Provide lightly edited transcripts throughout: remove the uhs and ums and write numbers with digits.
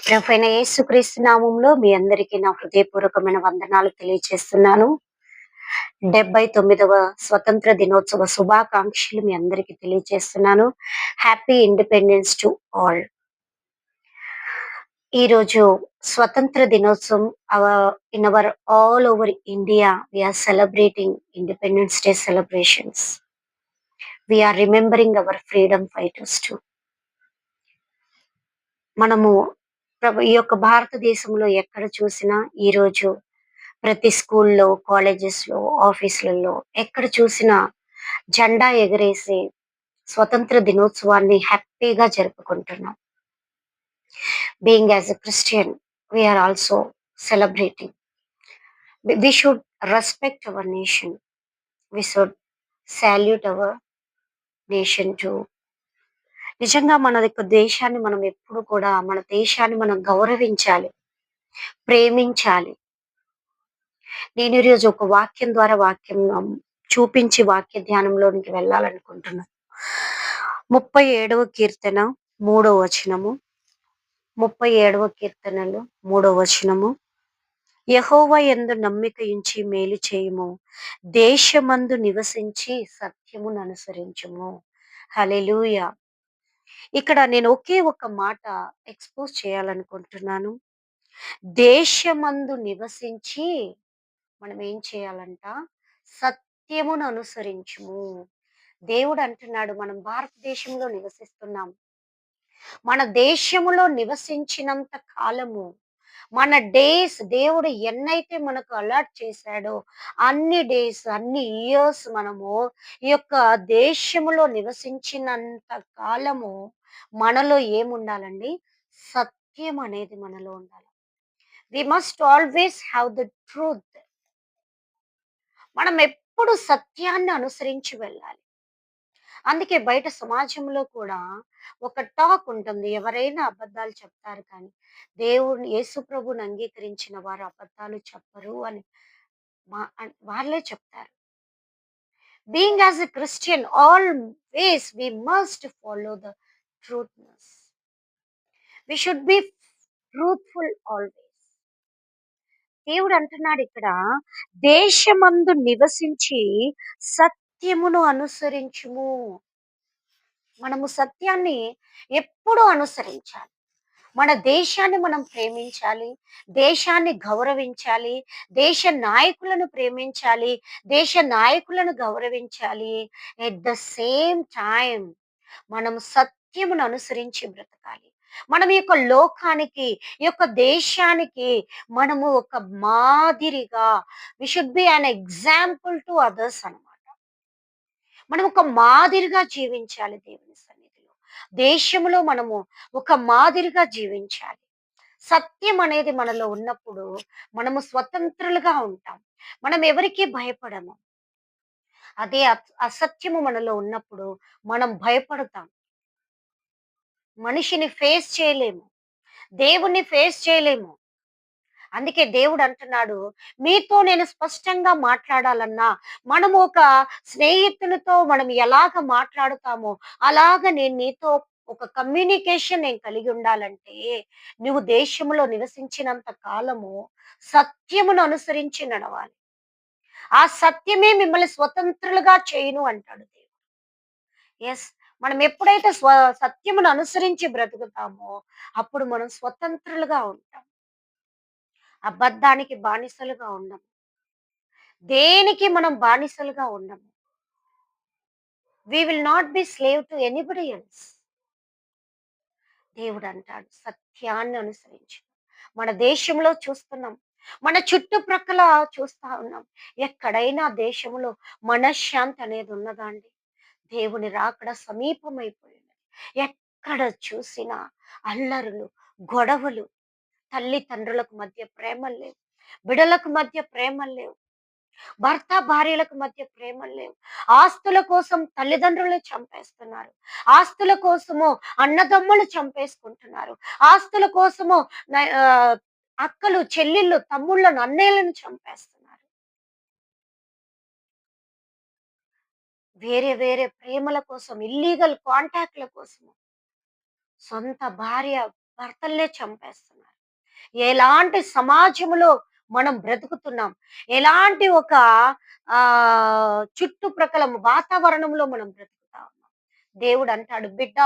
ప్రభువైన యేసుక్రీస్తు నామంలో మీ అందరికీ నా హృదయపూర్వకమైన వందనాలు తెలియజేస్తున్నాను. 79వ స్వతంత్ర దినోత్సవ శుభాకాంక్షలు మీ అందరికీ తెలియజేస్తున్నాను. Happy independence to all. ఈరోజు స్వతంత్ర దినోత్సవం in our all over India we are celebrating independence day celebrations. We are remembering our freedom fighters too. మనము ఈ యొక్క భారతదేశంలో ఎక్కడ చూసినా ఈరోజు ప్రతి స్కూల్లో, కాలేజెస్‌లో, ఆఫీసులలో ఎక్కడ చూసినా జెండా ఎగరేసి స్వతంత్ర దినోత్సవాన్ని హ్యాపీగా జరుపుకుంటున్నాం. Being as a Christian we are also celebrating. We should respect our nation. We should salute our nation too. నిజంగా మన యొక్క దేశాన్ని మనం ఎప్పుడు కూడా మన దేశాన్ని మనం గౌరవించాలి, ప్రేమించాలి. నేను ఈరోజు ఒక వాక్యం ద్వారా చూపించి వాక్య ధ్యానంలోనికి వెళ్ళాలనుకుంటున్నాను. 37వ కీర్తన 3వ వచనము. 37వ కీర్తనలో 3వ వచనము. యెహోవా యందు నమ్మిక ఉంచి మేలు చేయుము, దేశమందు నివసించి సత్యమును అనుసరించుము. హల్లెలూయా. ఇక్కడ నేను ఒకే ఒక మాట ఎక్స్‌పోజ్ చేయాలనుకుంటున్నాను. దేశమందు నివసించి మనం ఏం చేయాలంట? సత్యమును అనుసరించుము. దేవుడు అంటున్నాడు, మనం భారతదేశంలో నివసిస్తున్నాం. మన దేశములో నివసించినంత కాలము, మన డేస్ దేవుడు ఎన్నైతే మనకు అలాట్ చేశాడో అన్ని డేస్, అన్ని ఇయర్స్ మనము ఈ యొక్క దేశములో నివసించినంత కాలము మనలో ఏముండాలండి? సత్యం అనేది మనలో ఉండాలి. We must always have the truth. మనం ఎప్పుడు సత్యాన్ని అనుసరించి వెళ్ళాలి. అందుకే బయట సమాజంలో కూడా ఒక టాక్ ఉంటుంది. ఎవరైనా అబద్ధాలు చెప్తారు కానీ యేసు ప్రభువుని అంగీకరించిన వారు అబద్ధాలు చెప్పరు అని వాళ్ళే చెప్తారు. Being as a Christian always we must follow the truthness. We should be truthful always. దేవుడు అంటున్నాడు ఇక్కడ, దేశమందు నివసించి సత్యమును అనుసరించుము. మనము సత్యాన్ని ఎప్పుడూ అనుసరించాలి. మన దేశాన్ని మనం ప్రేమించాలి, దేశాన్ని గౌరవించాలి, దేశ నాయకులను ప్రేమించాలి, దేశ నాయకులను గౌరవించాలి. ఎట్ ద సేమ్ టైం మనం సత్యమును అనుసరించి బ్రతకాలి. మనం ఈ యొక్క లోకానికి, ఈ యొక్క దేశానికి మనము ఒక మాదిరిగా we should be an example to others అన్నమాట. మనం ఒక మాదిరిగా జీవించాలి దేవుని సన్నిధిలో. దేశంలో మనము ఒక మాదిరిగా జీవించాలి. సత్యం అనేది మనలో ఉన్నప్పుడు మనము స్వతంత్రులుగా ఉంటాం. మనం ఎవరికీ భయపడము. అదే అసత్యము మనలో ఉన్నప్పుడు మనం భయపడతాం. మనిషిని ఫేస్ చేయలేము. దేవుణ్ణి ఫేస్ చేయలేము. అందుకే దేవుడు అంటున్నాడు, మీతో నేను స్పష్టంగా మాట్లాడాలన్నా మనము ఒక స్నేహితులతో మనం ఎలాగ మాట్లాడుతామో అలాగ నేను నీతో ఒక కమ్యూనికేషన్ నేను కలిగి ఉండాలంటే నువ్వు దేశంలో నివసించినంత కాలము సత్యమును అనుసరించి నడవాలి. ఆ సత్యమే మిమ్మల్ని స్వతంత్రులుగా చేయును అంటాడు దేవుడు. ఎస్, మనం ఎప్పుడైతే సత్యమును అనుసరించి బ్రతుకుతామో అప్పుడు మనం స్వతంత్రులుగా ఉంటాం. అబద్ధానికి బానిసలుగా ఉండము. దేనికి మనం బానిసలుగా ఉండము. We will not be slave to anybody else. దేవుడు అంటాడు, సత్యాన్ని అనుసరించి. మన దేశంలో చూస్తున్నాం, మన చుట్టుప్రక్కల చూస్తా ఉన్నాం. ఎక్కడైనా దేశంలో మనశ్శాంతి అనేది ఉన్నదా అండి? దేవుని రాకడ సమీపమైపోయింది. ఎక్కడ చూసినా అల్లరులు, గొడవలు, తల్లిదండ్రులకు మధ్య ప్రేమలు లేవు, బిడలకు మధ్య ప్రేమలు లేవు, భర్త భార్యలకు మధ్య ప్రేమలు లేవు. ఆస్తుల కోసం తల్లిదండ్రులు చంపేస్తున్నారు. ఆస్తుల కోసము అన్నదమ్ములు చంపేసుకుంటున్నారు. ఆస్తుల కోసము అక్కలు, చెల్లెళ్ళు, తమ్ముళ్ళను, అన్నయ్యలను చంపేస్తున్నారు. వేరే వేరే ప్రేమల కోసం, ఇల్లీగల్ కాంటాక్ట్ల కోసం సొంత భార్య భర్తల్నే చంపేస్తున్నారు. ఎలాంటి సమాజంలో మనం బ్రతుకుతున్నాం, ఎలాంటి ఒక చుట్టుప్రక్కల వాతావరణంలో మనం బ్రతుకుతా ఉన్నాం. దేవుడు అంటాడు, బిడ్డ,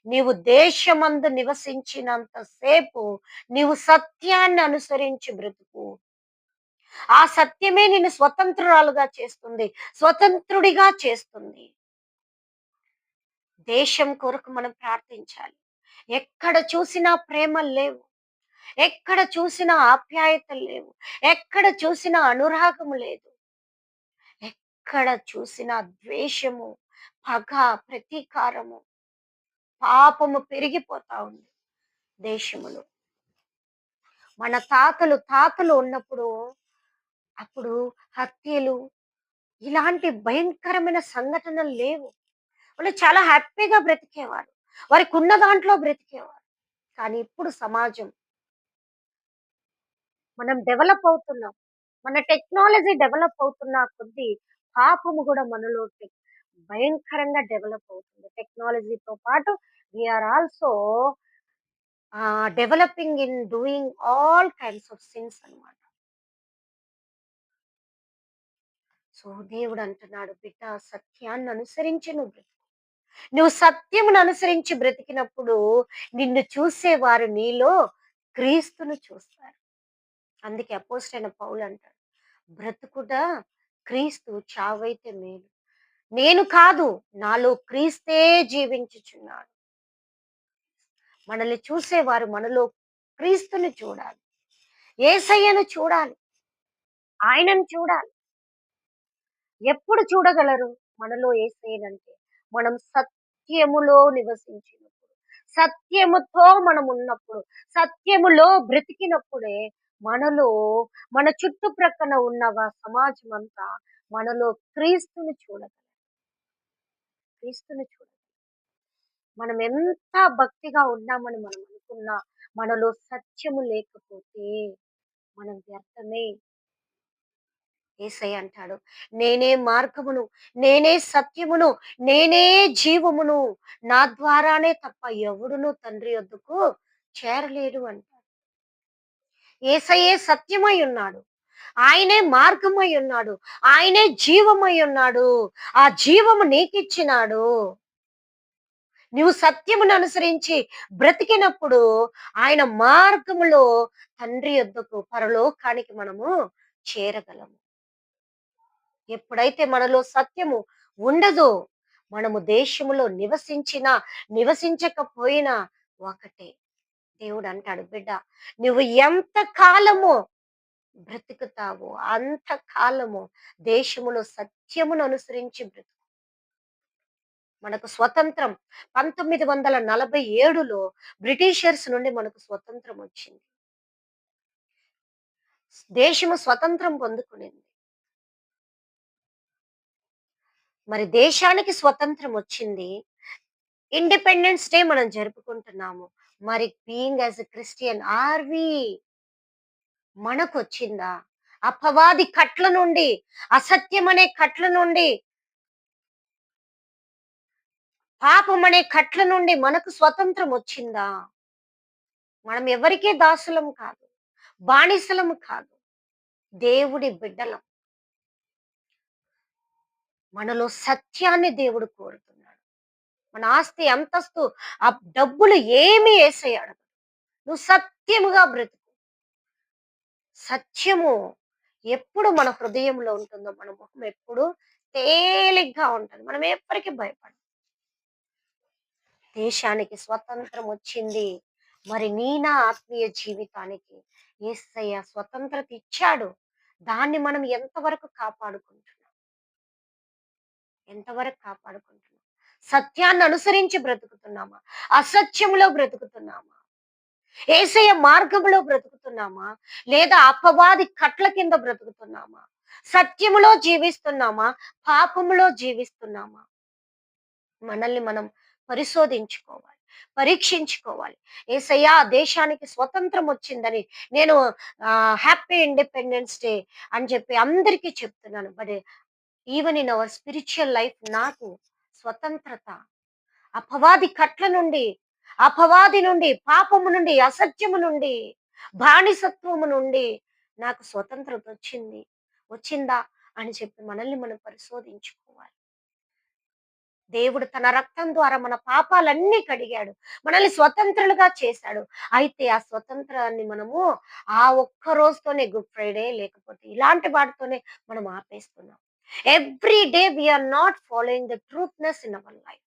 నీవు దేశమందు నివసించినంత సేపు నీవు సత్యాన్ని అనుసరించి బ్రతుకు. ఆ సత్యమే నిన్ను స్వతంత్రురాలుగా చేస్తుంది, స్వతంత్రుడిగా చేస్తుంది. దేశం కొరకు మనం ప్రార్థించాలి. ఎక్కడ చూసినా ప్రేమలు లేవు, ఎక్కడ చూసినా ఆప్యాయతలు లేవు, ఎక్కడ చూసినా అనురాగము లేదు, ఎక్కడ చూసినా ద్వేషము, పగ, ప్రతీకారము, పాపము పెరిగిపోతా ఉంది దేశములో. మన తాతలు ఉన్నప్పుడు అప్పుడు హత్యలు, ఇలాంటి భయంకరమైన సంఘటనలు లేవు. వాళ్ళు చాలా హ్యాపీగా బ్రతికేవారు. వారికున్న దాంట్లో బ్రతికేవారు. కానీ ఇప్పుడు సమాజం, మనం డెవలప్ అవుతున్నాం. మన టెక్నాలజీ డెవలప్ అవుతున్న కొద్దీ పాపము కూడా మనలో భయంకరంగా డెవలప్ అవుతుంది. టెక్నాలజీతో పాటు we are also developing in doing all kinds of sins అన్నమాట. సో దేవుడు అంటున్నాడు, బిడ్డ, సత్యాన్ని అనుసరించి నువ్వు సత్యమును అనుసరించి బ్రతికినప్పుడు నిన్ను చూసేవారు నీలో క్రీస్తును చూస్తారు. అందుకే అపోస్తలుడైన పౌలు అంటాడు, బ్రతుకుట క్రీస్తు, చావైతే మేలు. నేను కాదు, నాలో క్రీస్తే జీవించుచున్నాడు. మనల్ని చూసేవారు మనలో క్రీస్తుని చూడాలి, యేసయ్యను చూడాలి, ఆయనను చూడాలి. ఎప్పుడు చూడగలరు మనలో యేసయ్యనంటే? మనం సత్యములో నివసించినప్పుడు, సత్యముతో మనం ఉన్నప్పుడు, సత్యములో బ్రతికినప్పుడే మనలో, మన చుట్టుప్రక్కన ఉన్న సమాజం అంతా మనలో క్రీస్తుని చూడగలరు, క్రీస్తుని చూడ. మనం ఎంత భక్తిగా ఉన్నామని మనం అనుకున్నా, మనలో సత్యము లేకపోతే మనం వ్యర్థమే. యేసయ్య అంటాడు, నేనే మార్గమును, నేనే సత్యమును, నేనే జీవమును, నా ద్వారానే తప్ప ఎవడును తండ్రి యొద్దకు చేరలేడు అంటాడు. యేసయ్యే సత్యమై ఉన్నాడు, ఆయనే మార్గమై ఉన్నాడు, ఆయనే జీవమై ఉన్నాడు. ఆ జీవము నీకిచ్చినాడు. నువ్వు సత్యమును అనుసరించి బ్రతికినప్పుడు ఆయన మార్గములో తండ్రి యొద్దకు, పరలోకానికి మనము చేరగలము. ఎప్పుడైతే మనలో సత్యము ఉండదో, మనము దేశములో నివసించినా నివసించకపోయినా ఒకటే. దేవుడు అంటాడు, బిడ్డ, నువ్వు ఎంత కాలము బ్రతుకుతావో అంత కాలము దేశములో సత్యమును అనుసరించి బ్రతుకు. మనకు స్వతంత్రం 1947లో బ్రిటిషర్స్ నుండి మనకు స్వతంత్రం వచ్చింది. దేశము స్వతంత్రం పొందుకునింది. మరి దేశానికి స్వతంత్రం వచ్చింది. ఇండిపెండెన్స్ డే మనం జరుపుకుంటున్నాము. మరి being as a Christian are we, మనకొచ్చిందా? అపవాది కట్ల నుండి, అసత్యం అనే కట్ల నుండి, పాపం అనే కట్ల నుండి మనకు స్వతంత్రం వచ్చిందా? మనం ఎవరికీ దాసులం కాదు, బానిసలము కాదు, దేవుడి బిడ్డలం. మనలో సత్యాన్ని దేవుడు కోరుతున్నాడు. మన ఆస్తి, అంతస్తు, ఆ డబ్బులు ఏమి యేసయ్య అడగడు. నువ్వు సత్యముగా బ్రతుకు. సత్యము ఎప్పుడు మన హృదయంలో ఉంటుందో, మన ముఖం ఎప్పుడు తేలిగ్గా ఉంటుంది. మనం ఎప్పటికీ భయపడం. దేశానికి స్వతంత్రం వచ్చింది. మరి నా ఆత్మీయ జీవితానికి యేసయ్య స్వతంత్రత ఇచ్చాడు. దాన్ని మనం ఎంతవరకు కాపాడుకుంటున్నాం? ఎంతవరకు కాపాడుకుంటున్నాం? సత్యాన్ని అనుసరించి బ్రతుకుతున్నామా? అసత్యములో బ్రతుకుతున్నామా? యేసయ్య మార్గములో బ్రతుకుతున్నామా? లేదా అపవాది కట్ల కింద బ్రతుకుతున్నామా? సత్యములో జీవిస్తున్నామా? పాపములో జీవిస్తున్నామా? మనల్ని మనం పరిశోధించుకోవాలి, పరీక్షించుకోవాలి. యేసయ్య దేశానికి స్వతంత్రం వచ్చిందని నేను హ్యాపీ ఇండిపెండెన్స్ డే అని చెప్పి అందరికీ చెప్తున్నాను. But even in our spiritual life నాకు స్వతంత్రత అపవాది కట్ల నుండి, అపవాది నుండి, పాపము నుండి, అసత్యము నుండి, బానిసత్వము నుండి నాకు స్వతంత్రత వచ్చిందా అని చెప్పి మనల్ని మనం పరిశోధించుకోవాలి. దేవుడు తన రక్తం ద్వారా మన పాపాలన్నీ కడిగాడు. మనల్ని స్వతంత్రులుగా చేశాడు. అయితే ఆ స్వతంత్రాన్ని మనము ఆ ఒక్క రోజుతోనే గుడ్ ఫ్రైడే లేకపోతే ఇలాంటి వాటితోనే మనం ఆపేస్తున్నాం. Every day we are not following the truthness in our life.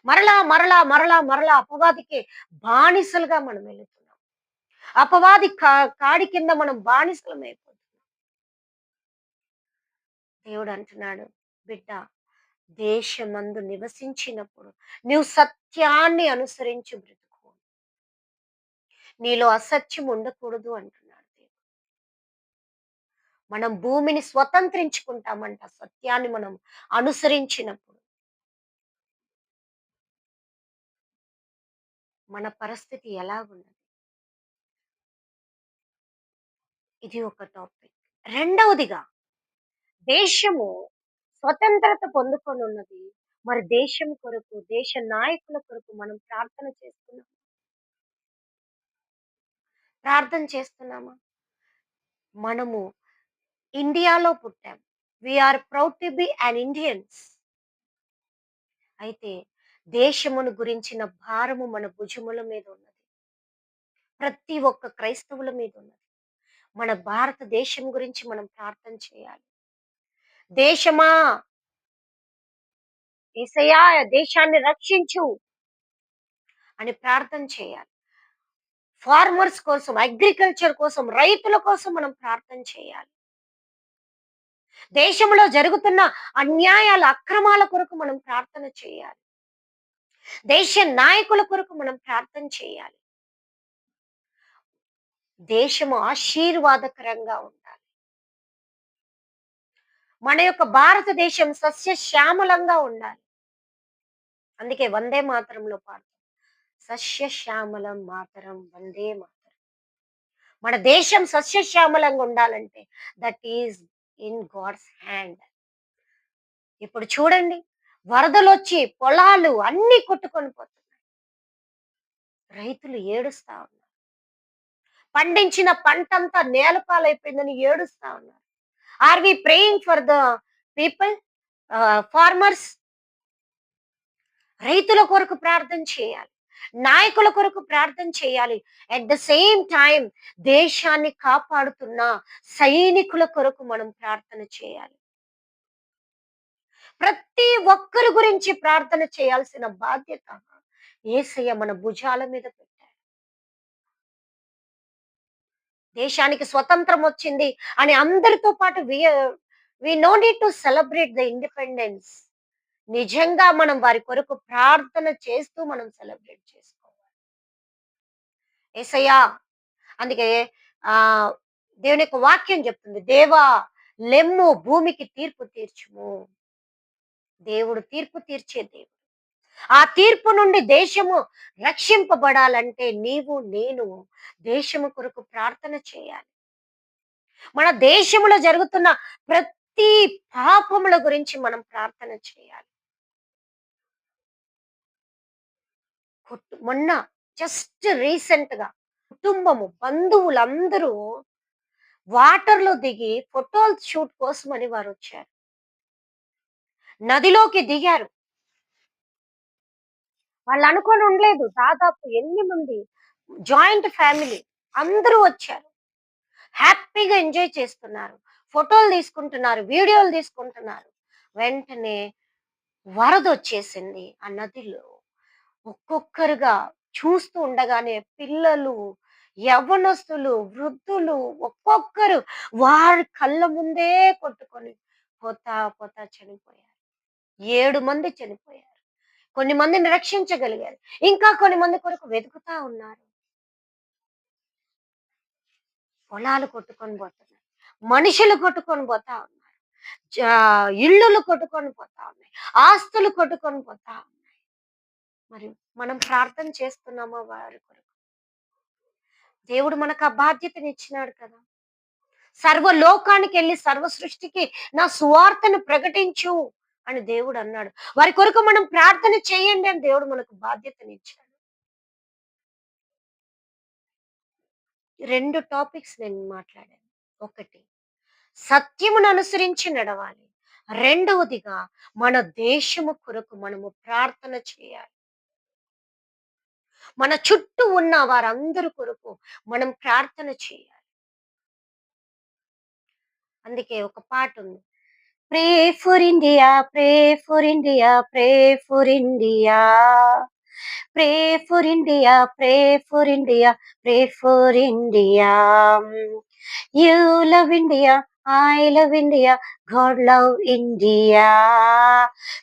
మరలా అపవాదికి బానిసలుగా మనం వెళుతున్నాం. అపవాది కాడి కింద మనం బానిసలమైపోతున్నాం. దేవుడు అంటున్నాడు, బిడ్డ దేశమందు నివసించినప్పుడు నీవు సత్యాన్ని అనుసరించి బ్రతుకు. నీలో అసత్యం ఉండకూడదు అంటున్నాడు దేవుడు. మనం భూమిని స్వతంత్రించుకుంటామంట సత్యాన్ని మనం అనుసరించినప్పుడు. మన పరిస్థితి ఎలాగున్నది? ఇది ఒక టాపిక్. రెండవదిగా దేశము స్వతంత్రత పొందుకొనున్నది. మరి దేశం కొరకు, దేశ నాయకుల కొరకు మనం ప్రార్థన చేస్తున్నామా? మనము ఇండియాలో పుట్టాం. We are proud to be an Indians. అయితే దేశమును గురించిన భారము మన భుజముల మీద ఉన్నది. ప్రతి ఒక్క క్రైస్తవుల మీద ఉన్నది. మన భారతదేశం గురించి మనం ప్రార్థన చేయాలి. దేశమా, యేసయ్యా దేశాన్ని రక్షించు అని ప్రార్థన చేయాలి. ఫార్మర్స్ కోసం, అగ్రికల్చర్ కోసం, రైతుల కోసం మనం ప్రార్థన చేయాలి. దేశంలో జరుగుతున్న అన్యాయాల, అక్రమాల కొరకు మనం ప్రార్థన చేయాలి. దేశ నాయకుల కొరకు మనం ప్రార్థన చేయాలి. దేశము ఆశీర్వాదకరంగా ఉండాలి. మన యొక్క భారతదేశం సస్యశ్యామలంగా ఉండాలి. అందుకే వందే మాతరంలో పాడతాం. సస్యశ్యామలం మాతరం వందే మాతరం. మన దేశం సస్యశ్యామలంగా ఉండాలంటే that is in God's hand. ఇప్పుడు చూడండి, వరదలొచ్చి పొలాలు అన్ని కొట్టుకొని పోతున్నాయి. రైతులు ఏడుస్తా ఉన్నారు. పండించిన పంటంతా నేలపాలైపోయిందని ఏడుస్తా ఉన్నారు. Are we praying for the people, farmers? రైతుల కొరకు ప్రార్థన చేయాలి. నాయకుల కొరకు ప్రార్థన చేయాలి. అట్ ద సేమ్ టైం దేశాన్ని కాపాడుతున్న సైనికుల కొరకు మనం ప్రార్థన చేయాలి. ప్రతి ఒక్కరి గురించి ప్రార్థన చేయాల్సిన బాధ్యత యేసయ్య మన భుజాల మీద పెట్టాడు. దేశానికి స్వతంత్రం వచ్చింది అని అందరితో పాటు we no need to celebrate the independence. నిజంగా మనం వారి కొరకు ప్రార్థన చేస్తూ మనం సెలబ్రేట్ చేసుకోవాలి. యేసయ్యా అందుకే ఆ దేవుని యొక్క వాక్యం చెప్తుంది, దేవా లెమ్ము భూమికి తీర్పు తీర్చుము. దేవుడు తీర్పు తీర్చే దేవుడు. ఆ తీర్పు నుండి దేశము రక్షింపబడాలంటే నీవు నేను దేశము కొరకు ప్రార్థన చేయాలి. మన దేశంలో జరుగుతున్న ప్రతి పాపముల గురించి మనం ప్రార్థన చేయాలి. మొన్న జస్ట్ రీసెంట్ గా కుటుంబము బంధువులందరూ వాటర్ లో దిగి ఫోటోలు షూట్ కోసమని వారు వచ్చారు. నదిలోకి దిగారు. వాళ్ళు అనుకొని ఉండలేదు. దాదాపు ఎన్ని మంది జాయింట్ ఫ్యామిలీ అందరూ వచ్చారు. హ్యాపీగా ఎంజాయ్ చేస్తున్నారు. ఫోటోలు తీసుకుంటున్నారు, వీడియోలు తీసుకుంటున్నారు. వెంటనే వరదొచ్చేసింది ఆ నదిలో. ఒక్కొక్కరుగా చూస్తూ ఉండగానే పిల్లలు, యవ్వనస్తులు, వృద్ధులు ఒక్కొక్కరు వారి కళ్ళ ముందే కొట్టుకొని పోతా చనిపోయారు. 7 మంది చనిపోయారు. కొన్ని మందిని రక్షించగలిగారు. ఇంకా కొన్ని మంది కొరకు వెతుకుతా ఉన్నారు. పొలాలు కొట్టుకొని పోతున్నాయి. మనుషులు కొట్టుకొని పోతా ఉన్నారు. ఇళ్ళులు కొట్టుకొని పోతా ఉన్నాయి. ఆస్తులు కొట్టుకొని పోతా ఉన్నాయి. మరి మనం ప్రార్థన చేస్తున్నామా వారి కొరకు? దేవుడు మనకు ఆ బాధ్యతనిచ్చినాడు కదా! సర్వలోకానికి వెళ్ళి సర్వ సృష్టికి నా సువార్తను ప్రకటించు అని దేవుడు అన్నాడు. వారి కొరకు మనం ప్రార్థన చేయండి అని దేవుడు మనకు బాధ్యతనిచ్చాడు. 2 టాపిక్స్ నేను మాట్లాడాను. ఒకటి సత్యమును అనుసరించి నడవాలి. రెండవదిగా మన దేశము కొరకు మనము ప్రార్థన చేయాలి. మన చుట్టూ ఉన్న వారందరి కొరకు మనం ప్రార్థన చేయాలి. అందుకే ఒక పాటుంది. Pray for India, pray for India, pray for India. Pray for India, pray for India, pray for India. You love India, I love India, God love India.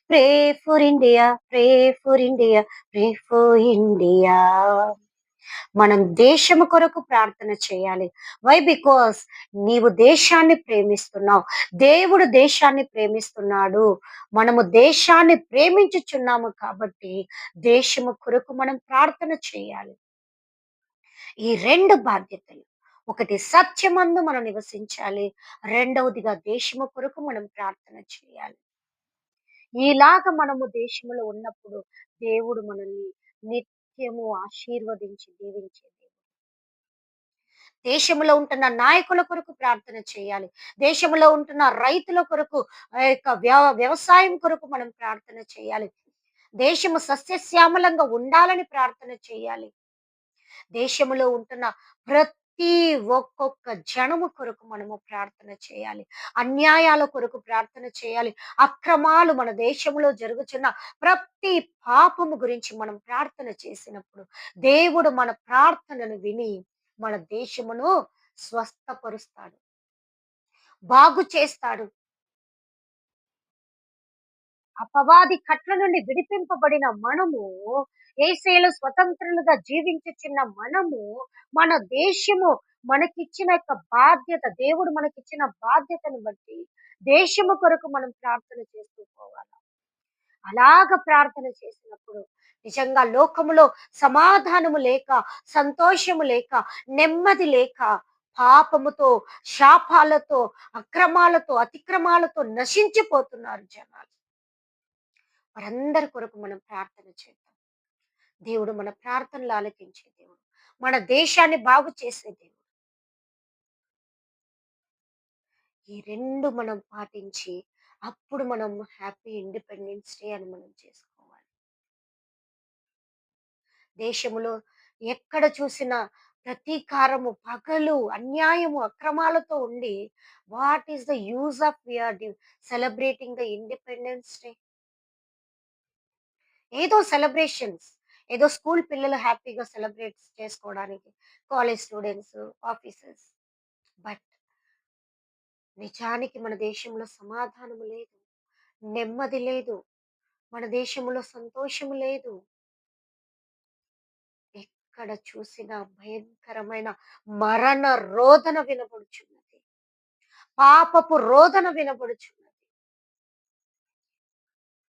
Pray for India, pray for India, pray for India. మనం దేశము కొరకు ప్రార్థన చేయాలి. Why? Because నీవు దేశాన్ని ప్రేమిస్తున్నావు. దేవుడు దేశాన్ని ప్రేమిస్తున్నాడు. మనము దేశాన్ని ప్రేమించుచున్నాము కాబట్టి దేశము కొరకు మనం ప్రార్థన చేయాలి. ఈ 2 బాధ్యతలు. ఒకటి సత్యమందు మనం నివసించాలి. రెండవదిగా దేశము కొరకు మనం ప్రార్థన చేయాలి. ఇలాగ మనము దేశంలో ఉన్నప్పుడు దేవుడు మనల్ని నిత్యము ఆశీర్వదించి దీవించే దేవుడు. దేశంలో ఉంటున్న నాయకుల కొరకు ప్రార్థన చేయాలి. దేశంలో ఉంటున్న రైతుల కొరకు, ఆ యొక్క వ్యవసాయం కొరకు మనం ప్రార్థన చేయాలి. దేశము సస్యశ్యామలంగా ఉండాలని ప్రార్థన చేయాలి. దేశములో ఉంటున్న ప్రతి ఒక్కొక్క జనము కొరకు మనము ప్రార్థన చేయాలి. అన్యాయాల కొరకు ప్రార్థన చేయాలి. అక్రమాలు మన దేశంలో జరుగుతున్న ప్రతి పాపము గురించి మనం ప్రార్థన చేసినప్పుడు దేవుడు మన ప్రార్థనను విని మన దేశమును స్వస్థపరుస్తాడు, బాగు చేస్తాడు. అపవాది కట్ల నుండి విడిపింపబడిన మనము, యేసేలు స్వతంత్రులుగా జీవించుచున్న మనము, మన దేశము మనకిచ్చిన యొక్క బాధ్యత, దేవుడు మనకిచ్చిన బాధ్యతను బట్టి దేశము కొరకు మనం ప్రార్థన చేస్తూ పోవాలి. అలాగ ప్రార్థన చేసినప్పుడు నిజంగా లోకములో సమాధానము లేక, సంతోషము లేక, నెమ్మది లేక, పాపముతో, శాపాలతో, అక్రమాలతో, అతిక్రమాలతో నశించిపోతున్నారు జనాలు. వారందరి కొరకు మనం ప్రార్థన చేద్దాం. దేవుడు మన ప్రార్థనలు ఆలకించే దేవుడు. మన దేశాన్ని బాగు చేసే దేవుడు. ఈ 2 మనం పాటించి అప్పుడు మనం హ్యాపీ ఇండిపెండెన్స్ డే అని మనం చేసుకోవాలి. దేశములో ఎక్కడ చూసినా ప్రతీకారము, పగలు, అన్యాయము, అక్రమాలతో ఉండి what is the use of we are celebrating the independence day? ఏదో సెలబ్రేషన్స్, ఏదో స్కూల్ పిల్లలు హ్యాపీగా సెలబ్రేట్ చేసుకోవడానికి, కాలేజ్ స్టూడెంట్స్, ఆఫీసర్స్. బట్ నిజానికి మన దేశంలో సమాధానము లేదు, నెమ్మది లేదు, మన దేశంలో సంతోషము లేదు. ఎక్కడ చూసినా భయంకరమైన మరణ రోదన వినబడుచున్నది. పాపపు రోదన వినబడుచున్నది.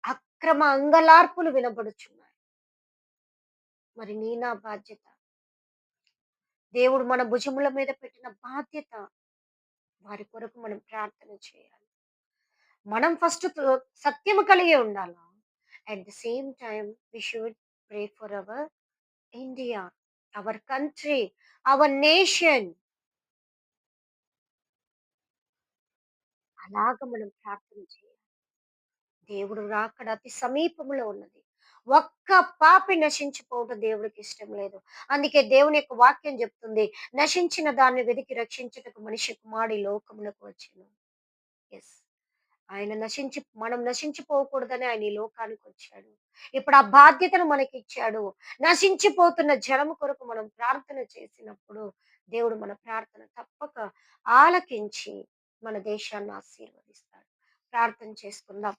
అక్రమ అంగలార్పులు వినబడుచున్నాయి. మరి నా బాధ్యత, దేవుడు మన భుజముల మీద పెట్టిన బాధ్యత, వారి కొరకు మనం ప్రార్థన చేయాలి. మనం ఫస్ట్ సత్యము కలిగి ఉండాలా. At the same time we should pray for our India, our country, our nation. అలాగ మనం ప్రార్థన చేయాలి. దేవుడు రాకడ అతి సమీపంలో ఉన్నది. ఒక్క పాపి నశించిపోవటం దేవుడికి ఇష్టం లేదు. అందుకే దేవుని యొక్క వాక్యం చెప్తుంది, నశించిన దాన్ని వెతికి రక్షించుటకు మనిషి కుమారుడు ఈ లోకమునకు వచ్చెను. ఎస్, ఆయన మనం నశించిపోకూడదని ఆయన ఈ లోకానికి వచ్చాడు. ఇప్పుడు ఆ బాధ్యతను మనకిచ్చాడు. నశించిపోతున్న జనము కొరకు మనం ప్రార్థన చేసినప్పుడు దేవుడు మన ప్రార్థన తప్పక ఆలకించి మన దేశాన్ని ఆశీర్వదిస్తాడు. ప్రార్థన చేసుకుందాం.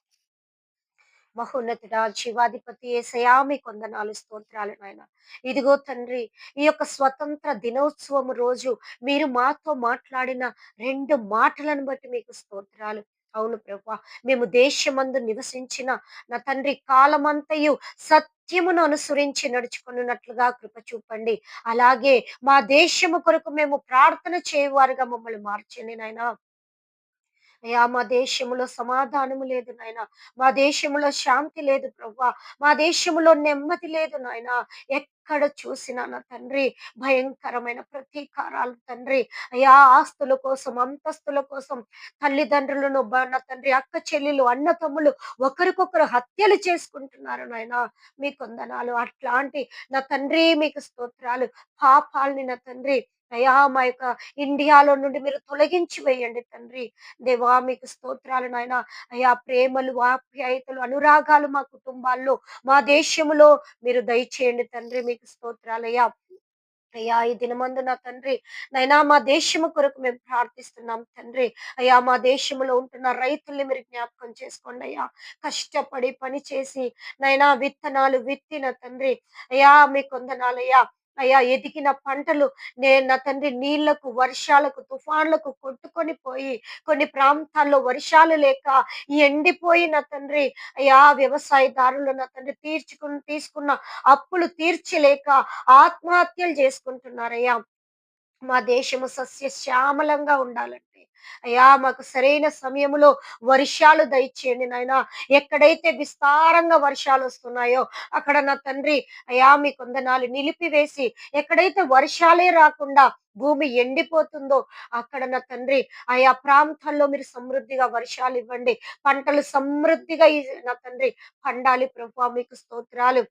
మహోన్నతుడా, జీవాధిపతి యేసయ్యా, మీకు వందనాలు, స్తోత్రాలు నాయన. ఇదిగో తండ్రి, ఈ యొక్క స్వతంత్ర దినోత్సవం రోజు మీరు మాతో మాట్లాడిన 2 మాటలను బట్టి మీకు స్తోత్రాలు. అవును ప్రభువా, మేము దేశమందు నివసించిన నా తండ్రి కాలమంతయు సత్యమును అనుసరించి నడుచుకున్నట్లుగా కృప చూపండి. అలాగే మా దేశము కొరకు మేము ప్రార్థన చేయవారుగా మమ్మల్ని మార్చండి నాయనా. అయ్యా మా దేశంలో సమాధానము లేదు నాయన. మా దేశంలో శాంతి లేదు ప్రభువా. మా దేశంలో నెమ్మది లేదు నాయన. ఎక్కడ చూసినా నా తండ్రి భయంకరమైన ప్రతీకారాలు తండ్రి. అయ్యా ఆస్తుల కోసం, అంతస్తుల కోసం తల్లిదండ్రులను నా తండ్రి అక్క చెల్లెలు, అన్నతమ్ములు ఒకరికొకరు హత్యలు చేసుకుంటున్నారు నాయన. మీకు వందనాలు. అట్లాంటి నా తండ్రి మీకు స్తోత్రాలు. పాపాల్ని నా తండ్రి అయ్యా మా యొక్క ఇండియాలో నుండి మీరు తొలగించి వేయండి తండ్రి. దేవా మీకు స్తోత్రాలు నాయన. అయ్యా ప్రేమలు, ఆప్యాయతలు, అనురాగాలు మా కుటుంబాల్లో, మా దేశములో మీరు దయచేయండి తండ్రి. మీకు స్తోత్రాలయ్యా. అయ్యా ఈ దినమందు నా తండ్రి నైనా మా దేశము కొరకు మేము ప్రార్థిస్తున్నాం తండ్రి. అయ్యా మా దేశంలో ఉంటున్న రైతుల్ని మీరు జ్ఞాపకం చేసుకోండి అయ్యా. కష్టపడి పని చేసి నైనా విత్తనాలు విత్తిన తండ్రి అయ్యా మీకు వందనాలయ్యా. అయ్యా ఎదిగిన పంటలు నేను నా తండ్రి నీళ్లకు, వర్షాలకు, తుఫాన్లకు కొట్టుకొని పోయి కొన్ని ప్రాంతాల్లో వర్షాలు లేక ఎండిపోయిన తండ్రి అయ్యా వ్యవసాయదారులు నా తండ్రి తీసుకున్న అప్పులు తీర్చలేక ఆత్మహత్యలు చేసుకుంటున్నారయ్యా. మా దేశము సస్యశ్యామలంగా ఉండాలంటే అయ్యా మాకు సరైన సమయంలో వర్షాలు దయచేయండి నాయనా. ఎక్కడైతే విస్తారంగా వర్షాలు వస్తున్నాయో అక్కడ నా తండ్రి అయ్యా మీ కొందనాలు నిలిపివేసి, ఎక్కడైతే వర్షాలే రాకుండా భూమి ఎండిపోతుందో అక్కడ నా తండ్రి ఆయా ప్రాంతాల్లో మీరు సమృద్ధిగా వర్షాలు ఇవ్వండి. పంటలు సమృద్ధిగా నా తండ్రి పండాలి ప్రభు. మీకు స్తోత్రాలు.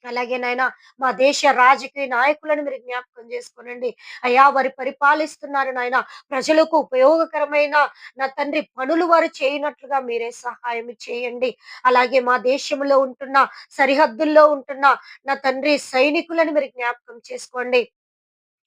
అలాగే నాయనా మా దేశ రాజకీయ నాయకులను మీరు జ్ఞాపకం చేసుకోనండి. అయ్యా వారు పరిపాలిస్తున్నారు నాయన. ప్రజలకు ఉపయోగకరమైన నా తండ్రి పనులు వారు చేయనట్లుగా మీరే సహాయం చేయండి. అలాగే మా దేశంలో ఉంటున్న సరిహద్దుల్లో ఉంటున్న నా తండ్రి సైనికులను మీరు జ్ఞాపకం చేసుకోండి.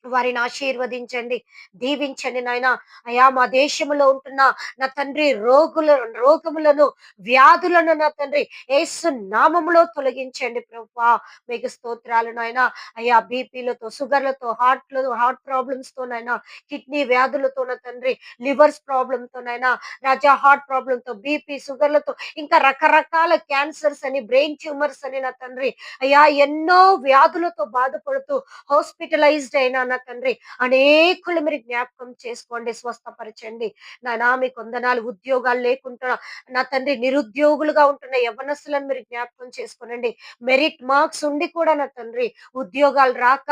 వారిని ఆశీర్వదించండి, దీవించండి నాయన. అయా మా దేశంలో ఉంటున్న నా తండ్రి రోగములను, వ్యాధులను నా తండ్రి యేసు నామములో తొలగించండి ప్రభువా. మీకు స్తోత్రాలు నాయన. అయ్యా బీపీలతో, షుగర్లతో, హార్ట్ ప్రాబ్లమ్స్ తో నాయన, కిడ్నీ వ్యాధులతో నా తండ్రి, లివర్స్ ప్రాబ్లమ్ తో నాయన, రాజా హార్ట్ ప్రాబ్లమ్ తో, బీపీ, షుగర్లతో ఇంకా రకరకాల క్యాన్సర్స్ అని, బ్రెయిన్ ట్యూమర్స్ అని నా తండ్రి అయ్యా ఎన్నో వ్యాధులతో బాధపడుతూ హాస్పిటలైజ్డ్ అయినా నా తండ్రి అనేకులు మీరు జ్ఞాపకం చేసుకోండి, స్వస్థపరచండి. నాయనా మీ కొందనాలు ఉద్యోగాలు లేకుండా నా తండ్రి నిరుద్యోగులుగా ఉంటున్న యవ్వనస్తులను మీరు జ్ఞాపకం చేసుకోనండి. మెరిట్ మార్క్స్ ఉండి కూడా నా తండ్రి ఉద్యోగాలు రాక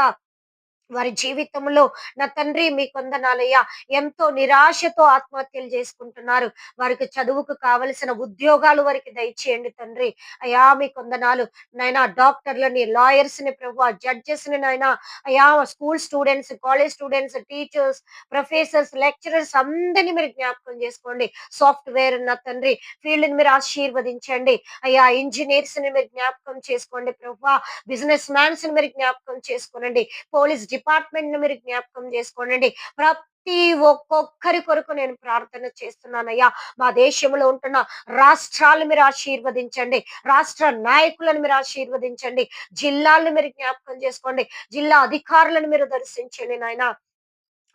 వారి జీవితంలో నా తండ్రి మీ కొందనాలయ్యా ఎంతో నిరాశతో ఆత్మహత్యలు చేసుకుంటున్నారు. వారికి చదువుకు కావలసిన ఉద్యోగాలు వారికి దయచేయండి తండ్రి. అయ్యా మీ కొందనాలు నైనా డాక్టర్లని, లాయర్స్‌ని ప్రభువా, జడ్జెస్‌ని నాయనా అయ్యా school students, college students, teachers, professors, lecturers అందరిని మీరు జ్ఞాపకం చేసుకోండి. సాఫ్ట్‌వేర్ నా తండ్రి ఫీల్డ్‌ని మీరు ఆశీర్వదించండి. అయ్యా ఇంజినీర్స్‌ని మీరు జ్ఞాపకం చేసుకోండి ప్రభువా. బిజినెస్ మ్యాన్స్‌ని మీరు జ్ఞాపకం చేసుకోనండి. పోలీస్ డిపార్ట్మెంట్ ని మీరు జ్ఞాపకం చేసుకోండి. ప్రతి ఒక్కొక్కరి కొరకు నేను ప్రార్థన చేస్తున్నానయ్యా. మా దేశంలో ఉంటున్న రాష్ట్రాలు మీరు ఆశీర్వదించండి. రాష్ట్ర నాయకులను మీరు ఆశీర్వదించండి. జిల్లాలను మీరు జ్ఞాపకం చేసుకోండి. జిల్లా అధికారులను మీరు దర్శించండి నాయన.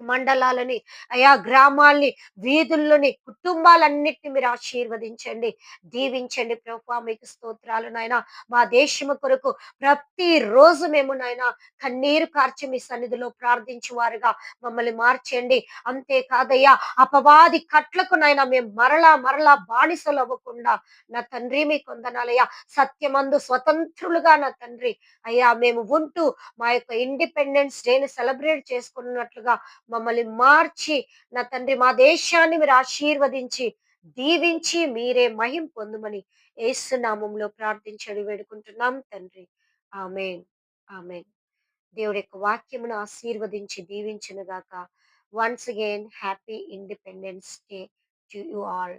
మండలాలని అయా గ్రామాల్ని, వీధుల్లోని, కుటుంబాలన్నిటిని మీరు ఆశీర్వదించండి, దీవించండి ప్రభువా. మీకు స్తోత్రాలు నాయన. మా దేశము కొరకు ప్రతిరోజు మేము నాయన కన్నీరు కార్చి మీ సన్నిధిలో ప్రార్థించు వారుగా మమ్మల్ని మార్చండి. అంతేకాదయ్యా అపవాది కట్లకు నాయన మేము మరలా మరలా బానిసలు అవ్వకుండా నా తండ్రి మీ కొందనాలయ్యా సత్యమందు స్వతంత్రులుగా నా తండ్రి అయ్యా మేము ఉంటూ మా యొక్క ఇండిపెండెన్స్ డేని సెలబ్రేట్ చేసుకున్నట్లుగా మమ్మల్ని మార్చి నా తండ్రి మా దేశాన్ని మీరు ఆశీర్వదించి దీవించి మీరే మహిం పొందుమని యేసు నామములో ప్రార్థించడి వేడుకుంటున్నాం తండ్రి. ఆమేన్. ఆమేన్. దేవుడి యొక్క వాక్యమును ఆశీర్వదించి దీవించును గాక. Once again happy independence day to you all.